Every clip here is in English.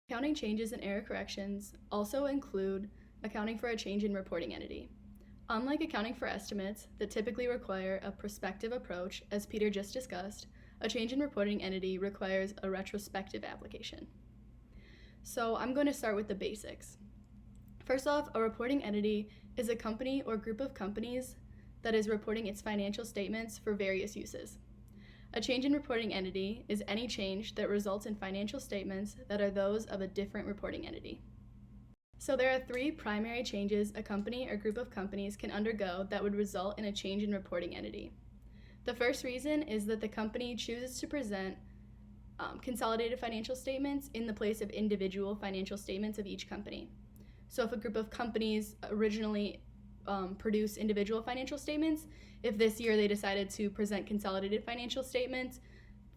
Accounting changes and error corrections also include accounting for a change in reporting entity. Unlike accounting for estimates that typically require a prospective approach, as Peter just discussed, a change in reporting entity requires a retrospective application. So I'm going to start with the basics. First off, a reporting entity is a company or group of companies that is reporting its financial statements for various uses. A change in reporting entity is any change that results in financial statements that are those of a different reporting entity. So there are three primary changes a company or group of companies can undergo that would result in a change in reporting entity. The first reason is that the company chooses to present consolidated financial statements in the place of individual financial statements of each company. So if a group of companies originally produce individual financial statements, if this year they decided to present consolidated financial statements,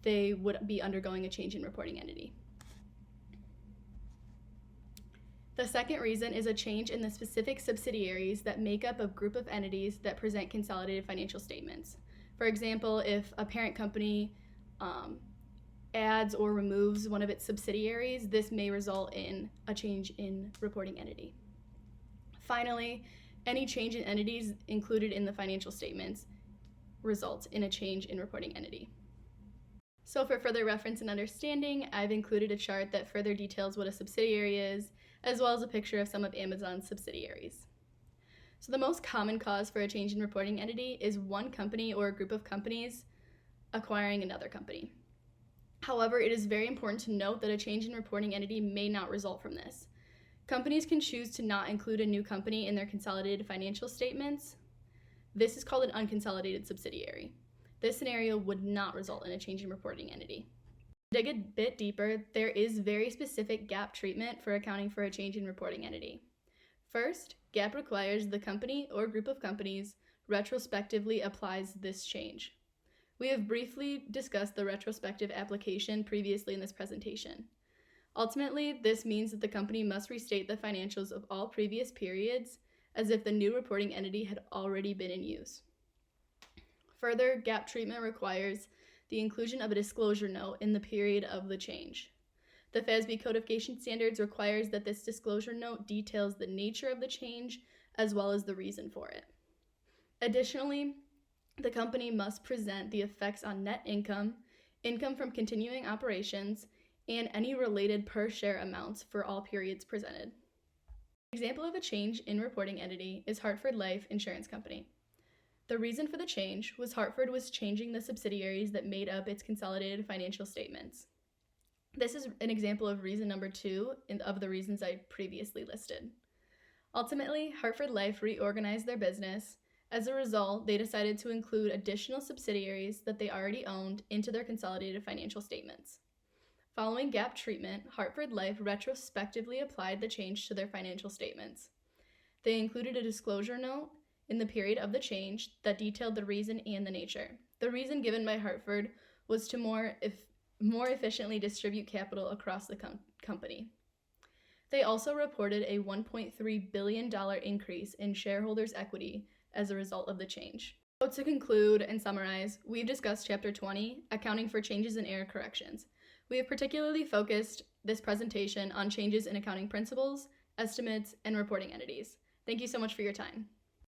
they would be undergoing a change in reporting entity. The second reason is a change in the specific subsidiaries that make up a group of entities that present consolidated financial statements. For example, if a parent company adds or removes one of its subsidiaries, this may result in a change in reporting entity. Finally, any change in entities included in the financial statements results in a change in reporting entity. So for further reference and understanding, I've included a chart that further details what a subsidiary is, as well as a picture of some of Amazon's subsidiaries. So the most common cause for a change in reporting entity is one company or a group of companies acquiring another company. However, it is very important to note that a change in reporting entity may not result from this. Companies can choose to not include a new company in their consolidated financial statements. This is called an unconsolidated subsidiary. This scenario would not result in a change in reporting entity. To dig a bit deeper, there is very specific GAAP treatment for accounting for a change in reporting entity. First, GAAP requires the company or group of companies retrospectively applies this change. We have briefly discussed the retrospective application previously in this presentation. Ultimately, this means that the company must restate the financials of all previous periods as if the new reporting entity had already been in use. Further, GAAP treatment requires the inclusion of a disclosure note in the period of the change. The FASB codification standards requires that this disclosure note details the nature of the change as well as the reason for it. Additionally, the company must present the effects on net income, income from continuing operations, and any related per share amounts for all periods presented. An example of a change in reporting entity is Hartford Life Insurance Company. The reason for the change was Hartford was changing the subsidiaries that made up its consolidated financial statements. This is an example of reason number 2 of the reasons I previously listed. Ultimately, Hartford Life reorganized their business. As a result, they decided to include additional subsidiaries that they already owned into their consolidated financial statements. Following GAAP treatment, Hartford Life retrospectively applied the change to their financial statements. They included a disclosure note in the period of the change that detailed the reason and the nature. The reason given by Hartford was to more efficiently distribute capital across the company. They also reported a $1.3 billion increase in shareholders' equity as a result of the change. So to conclude and summarize, we've discussed Chapter 20, Accounting for Changes and Error Corrections. We have particularly focused this presentation on changes in accounting principles, estimates, and reporting entities. Thank you so much for your time.